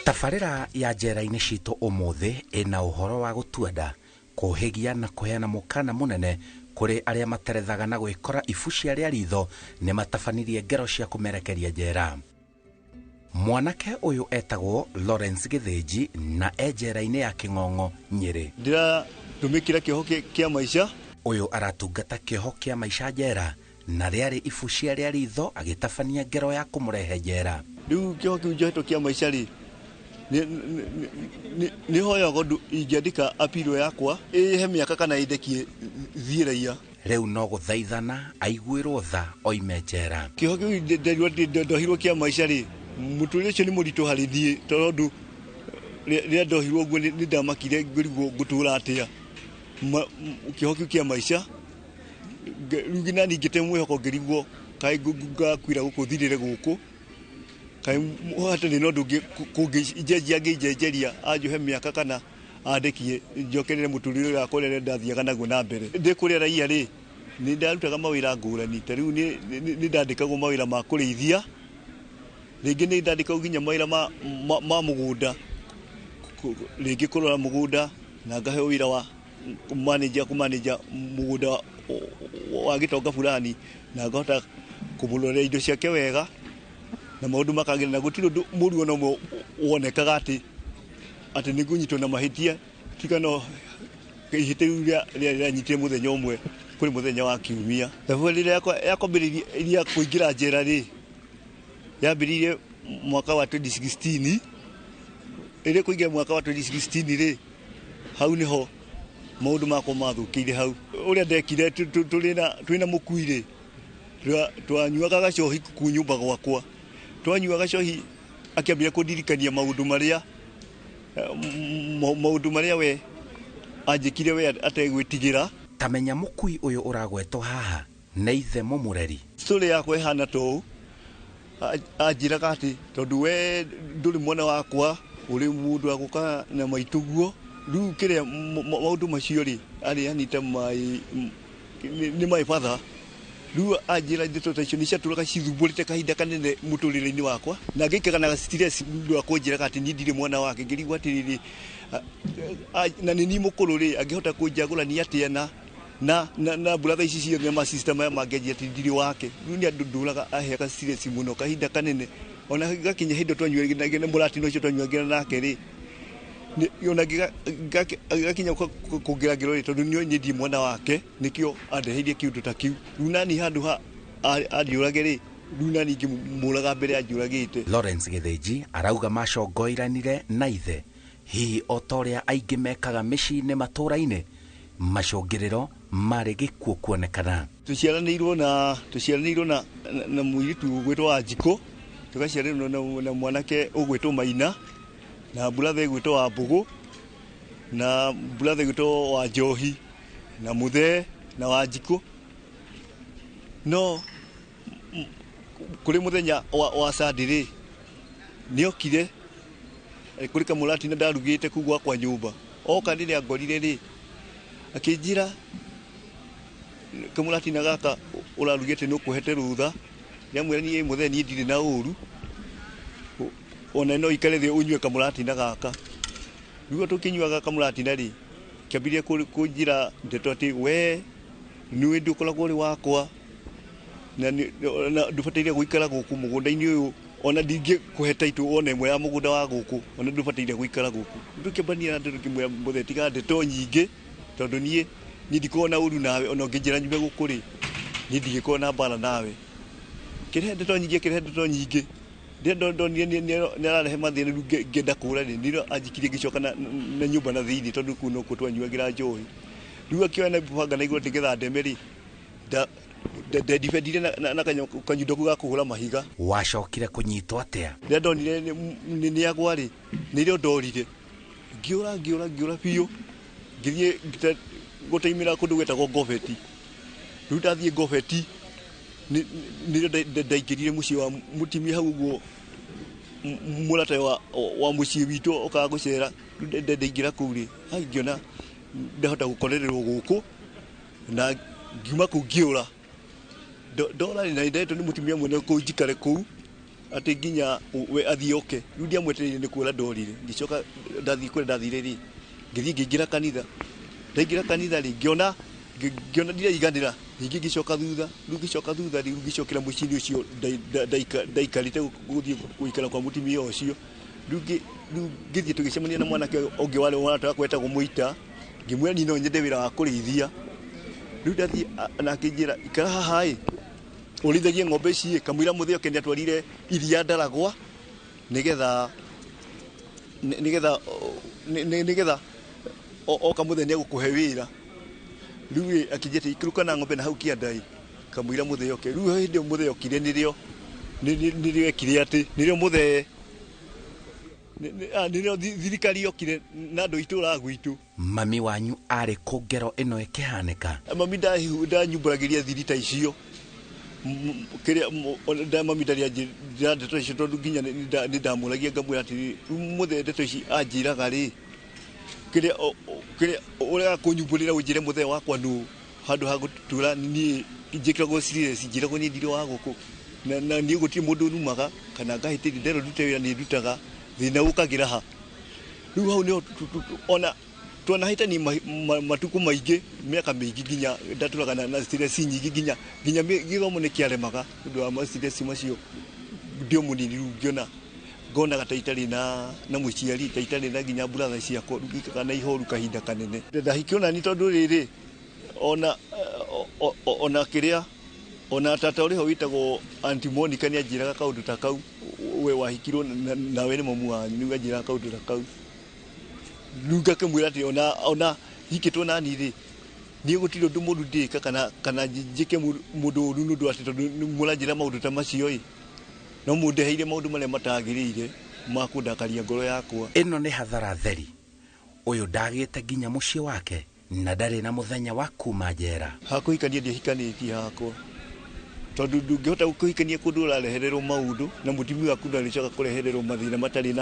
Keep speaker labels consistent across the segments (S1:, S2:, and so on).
S1: Tabarĩra ya njera-inĩ citũ ũmũthĩ ĩna ũhoro wa gũtuanda, kũhĩgia na kũheana mũkana mũnene kũrĩ arĩa materethaga na gwĩkora ibu cia rĩaritho nĩ matabanirie ngero cia kũmerekeria njera. Mwanake ũyũ etagwo Lawrence Githinji na njera-inĩ ya King'ong'o, Nyeri.
S2: Ndĩratumĩkĩra kĩoho kĩa maica.
S1: Ũyũ aratungata kĩoho kĩa maica njera na rĩarĩ ibu cia rĩaritho agĩtabania ngero ya kũmũrehe njera.
S2: Rĩu kĩoho kĩu njohetwo kĩa maica rĩ, nĩ hoyaga ũndũ ingĩandĩka apilo yakwa he mĩaka kana ĩndekie thiĩraia.
S1: Rĩu no gũthaithana aiguĩrwo tha oime njera.
S2: Kĩoho kĩu ndohirwo kĩa maica rĩ, mũtũrĩre ũcio nĩ mũritũ harĩ niĩ tondũ rĩrĩa ndohirwo ũguo nĩ ndamakire ngĩrigwo ngũtũra atĩa. Kĩoho kĩu kĩa maica rĩu nginya ngĩte mwĩhoko ngĩrigwo kaĩ ngakuĩra gũkũ thirĩre gũkũ, kaĩ hatarĩ na ũndũ angĩnjenjeria anjohe mĩaka kana andekie njokerere mũtũrĩre ũrĩa wakwa ũrĩa ndathiaga naguo na mbere. Ndĩ kũrĩa raia rĩ, nĩ ndarutaga mawĩra ngũrani, ta rĩu nĩ ndandĩkagwo mawĩra ma kũrĩithia, rĩngĩ nĩ ndandĩkagwo nginya mawĩra ma mũgũnda, rĩngĩ kũrora mũgũnda na ngaheo wĩra wa kũmanĩnja mũgũnda wa gĩtonga fulani na ngahota kũmũrorera indo ciake wega na maũndũ makagĩra, na gũtirĩ ũndũ mũru ona ũmwe wonekaga atĩ nĩ ngũnyitwo na mahĩtia, tiga no ihĩtia rĩu rĩanyitire mũthenya ũmwe kũrĩ mũthenya wa Kiumia. Thabarĩ yakwa ya kwambĩrĩria kũingĩra njera rĩ, yambĩrĩirie mwaka wa 2016. Ĩrĩ kũingĩra mwaka wa 2016 rĩ, hau nĩho maũndũ makwa mathũkĩire hau. Ũrĩa ndekire twĩna mũkui rĩ, twanyuaga gacohi kũu nyũmba gwakwa. Twanyua gacohi akĩambia kũndirikania maũndũ marĩa we anjĩkire we ategwĩtigĩra.
S1: Tamenya mũkui ũyũ ũragwetwo haha nĩ ithe mũmũreri.
S2: Story yakwa ĩhana ta ũũ, anjĩraga atĩ tondũ we ndũrĩ mwana wakwa, ũrĩ mũndũ agũka na maitũguo. Rĩu kĩrĩa maũndũ macio rĩ, arĩ anita nĩ my father. Rĩu anjĩra ndeto ta icio nĩ ciatũraga cithumbũrĩte kahinda kanene mũtũrĩre-inĩ wakwa, na ngĩikaga na stress nĩ wa kũnjĩraga atĩ niĩ ndirĩ mwana wake. Ngĩrigwo atĩrĩrĩ, na nĩ niĩ mũkũrũ rĩ, angĩhota kũnjagũrania atĩa na brother ici ciothe na masista maya mangĩanjia atĩ ndirĩ wake. Rĩu nĩ andũ ndũraga aheaga stress mũno kahinda kanene, ona gakinya hĩndĩ twanyuagĩra mũratino ũcio twanyuagĩra nake rĩ, ona gakinya kũngĩra ngero rĩ, tondũ niĩ ndirĩ mwana wake, nĩkĩo andeheirie kĩũndũ ta kĩu. Rĩu nani handũ ha anjũrage rĩ, rĩu nani ingĩmũraga mbere anjũragĩte.
S1: Lawrence Githinji arauga macongoiranire na ithe, hihi o ta ũrĩa aingĩ mekaga mĩciĩ-inĩ matũũra-inĩ, macũngĩrĩro marĩ gĩkuũ kuonekana.
S2: Tũciaranĩirwo na mũirĩtu ũgwĩtwo Wanjikũ, tũgaciaranĩrwo na mwanake ũgwĩtwo Maina, na brother ũgwĩtwo wa Mbũgũ, na brother ũgwĩtwo wa Njohi, na Mũthee na Wanjikũ. No kũrĩ mũthenya wa Sunday rĩ, nĩokire kũrĩ kamũratina ndarugĩte kũu gwakwa nyũmba. Oka rĩrĩa ngorire rĩ, akĩnjĩra kamũratina gaka ũrarugĩte nĩ ũkũhete rũtha. Ndĩramwĩra niĩ Mũthee niĩ ndirĩ na ũru, ona no ikare thĩ ũnyue kamũratina gaka. Rĩu tũkĩnyuaga kamũratina rĩ, kĩambirie kũnjĩra ndeto atĩ we nĩ ndũkoragwo ũrĩ wakwa, na ndũbataire gũikara gũkũ mũgũnda-inĩ ũyũ, ona ndingĩkũhe taitũ ona ĩmwe ya mũgũnda wa gũkũ, ona ndũbataire gũikara gũkũ. Tũkĩambania na ndeto, ngĩmwĩra Mũthee tiga ndeto nyingĩ, tondũ niĩ ndikoragwo na ũru nawe, ona ũngĩnjĩra nyume gũkũ rĩ, niĩ ndingĩkorwo na mbara nawe. Kĩrehe ndeto nyingĩ ndonire nĩ ararehe mathĩna, rĩu ngĩenda kũũra rĩ, nĩrĩo anjikirie ngĩcoka na nyũmba na thĩinĩ, tondũ kũu nokuo twanyuagĩra njohi. Rĩu akĩoya na banga na igũrũ nĩgetha ndeme rĩ, ndedifendire na kanyundo kau ga kũhũra mahiga.
S1: Wacokire kũnyitwo atĩa?
S2: Rĩrĩa ndonire nĩ agwa rĩ, nĩrĩo ndorire, ngĩũra biũ, ngĩthiĩ gũteimĩra kũndũ gwetagwo Ngobeti. Rĩu ndathiĩ Ngobeti nĩrĩo ndaingĩrire mũciĩ wa mũtimia hau ũguo, mũrata wa mũciĩ witũ okaga gũcera. Rĩu ndaingĩra kũu rĩ, ngĩona ndahota gũkorererwo gũkũ, na ngiuma kũu ngĩũra. Ndora rĩ, na ndetwo nĩ mũtimia mwene kũu njikare kũu, ati nginya we athioke riu ndiamwetereire ni kuura ndorire ngicoka ndathii kure ndathire ri ngithii ngingira kanitha ndaingira kanitha ri ngiona ndireiganira ningi ngicoka thutha riu ngicoka thutha riu ngicokera mucini ucio ndaikarite guthii guikara kwa mutimia ucio riu ngithii tugicemania na mwanake ungi wale wanataka kwetagwo Muita ngimwira ni no nyende wira wa kurithia riu ndathii na kinjira ikara haha urithagie ng'ombe ici kamwira muthio kende atwarire iria Ndaragwa nigetha oka muthenya gukuhe wira riu akijete ikiruka na ng'ombe na hau kiandai kamwira muthio ke riu hindi muthio kire nirio kire ati nirio muthe nirio thirikari yokire na andu itura gwitu.
S1: Mami wanyu ari ku ngero ino ikihanika?
S2: Mami ndanyumburagiria thirita icio kiria mami ndaria ndeto icio tondu nginya ni ndamuragia ngamwira ati muthe ndeto ici anjiraga ri kiria uria kunyumburira unjire muthe wakwa nu handu ha gutura ni njikiragwo serious njiragwo ni ndire wa guku na ni gutiri mundu numaga kana ngahitiri ndero ndute wira ni ndutaga thina ukagira ha riu hau ni ona twana hita ni matuku maingi miaka mingi nginya ndaturaga na stress nyingi nginya githomo ni kiaremaga ndu wa stress macio ndio munini riu ngiona ngona gataitari na muciari taitari na nginya brother ciako rugikaga na ihoru kahinda kanene ndahikiona ni tondu riri ona kiria ona tata uriho witagwo Aunty Monica ni ajiraga kaundu ta kau we wahikirwo nawe ni mamu wanyu ni ajiraga kaundu ta kau lunga kamwira ati ona hikitwo na ni ri ni gutiro ndu mundu ndika kana njike mundu uru ndu ati tondu muranjira maundu ta macio no mundeheire maundu maria matagirire makundakaria ngoro yakwa.
S1: Ino ni hathara theri uyu ndagite nginya mucii wake na ndari na muthenya wa kuma njera.
S2: Hakuhikania ndihikanitie hakwa tondu ndungihota kuhikania kundu urarehererwo maundu na mutimi waku ndaricoka kurehererwo mathina matari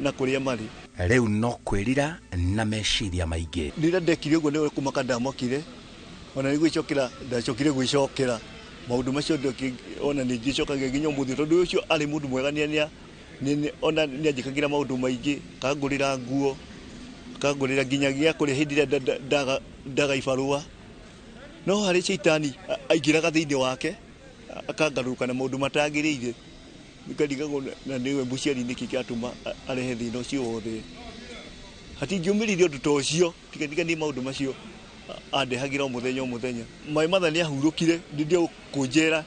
S2: na kuria mari.
S1: Riu no kwirira na meciria maingi.
S2: Ndira ndekire uguo ni kumaka ndamokire ona ni gwicokera ndacokire gwicokera maundu macio ona ni ngicokaga nginya muthi tondu ucio ari mundu mwega ni ona ni anjikagira maundu maingi kangurira nguo kangurira nginya gia kuria hindi ndaga ibarua no hari shaitani aingiraga thiini wake akangaruka na maundu matagirire nikadigago na niwe muciari niki kiatuma arehe thina ucio wothe hatingiumiririo ndu ta ucio tikadiga ni maundu macio andehagira muthenya mai matha ni ahurukire ndio kunjera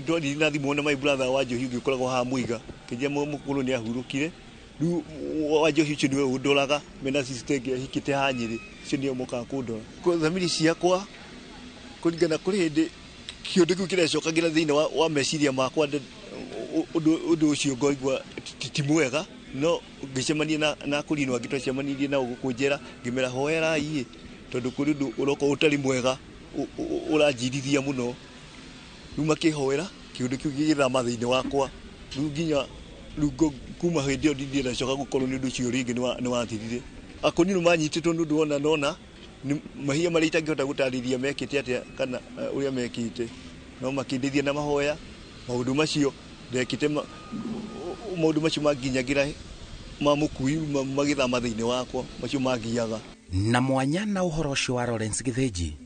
S2: ndoni na thimu na my brother wa Njohi ngikoragwo ha Muiga kijia mukuru ni ahurukire riu wa Njohi ucio niwe undoraga mena sister ngi hikite ha Nyeri ucio ni muka kundora ko thamiri ciakwa kuringana kuri hindi kiundu kiu kirecokagira thiini wa meciria makwa undu ucio ngoigwa ti mwega no ngicemania na kurinwa ngitwacemanirie na ugukunjera ngimera hoera ii tondu kuri ndu uroko utari mwega uranjirithia muno riu makihoera kiundu kiu gigithama thiini wakwa riu nginya kuma hindi iyo ndithie ndacoka gukorwo ni undu ucio ringi ni wathirire akoninu manyititwo ni undu ona nona ni mahia maria itangihota gutariria mekite atia kana uria mekite no makindithia na mahoya maundu macio ndekite maundu macio manginyagira mamukui magithama thiini wakwa macio magiaga.
S1: Na mwanya na uhoro ucio wa Lawrence Githinji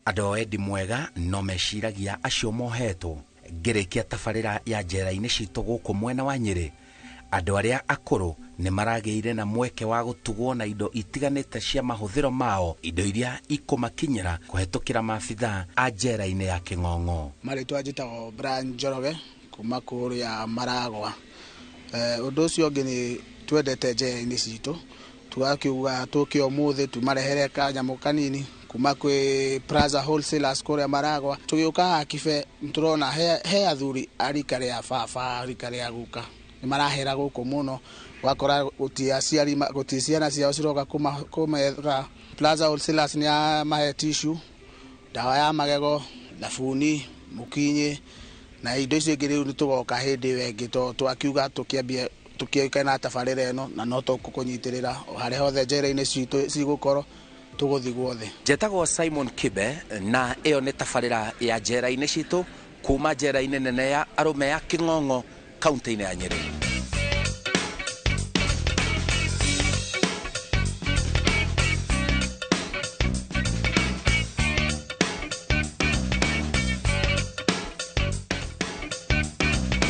S1: andu endi mwega no meciragia acio mohetwo ngirikia tabarira ya njera-ini citu guku mwena wa Nyeri andu aria akuru ni marageire na mweke wa gutugwo na indo itiganite cia mahuthiro mao indo iria ikumakinyira kuhetukira maabitha a njera-ini ya King'ong'o.
S3: Maritwa njitagwo Brian Njoroge kuma kuru ya Maragwa. Undu ucio ngi ni twendete njera-ini citu tugakiuga tukio muthi tumarehere kanyamu kanini kuma kwi Plaza Wholesalers kuria Maragwa tugiuka Akibe turona he athuri arikari ya baba arikari ya guka ni marahera guku muno wakora guti ciana ciao ciroka kumethera. Plaza Wholesalers ni mahe tissue dawa ya magego thabuni mukinyi na indo icio ingĩ rĩu nĩtũgoka hĩndĩ wengi twakiuga tukiũka na tabarĩra ĩno na no tũkũnyitĩrĩra harĩa hothe njera-inĩ citũ cigũkorwo tuguthi guothe.
S1: Njetagwo Simon Kibe na ĩyo nĩ tabarĩra ya njera-inĩ citũ kuma njera-inĩ nene ya arũme ya King'ong'o kaunti-inĩ ya Nyeri.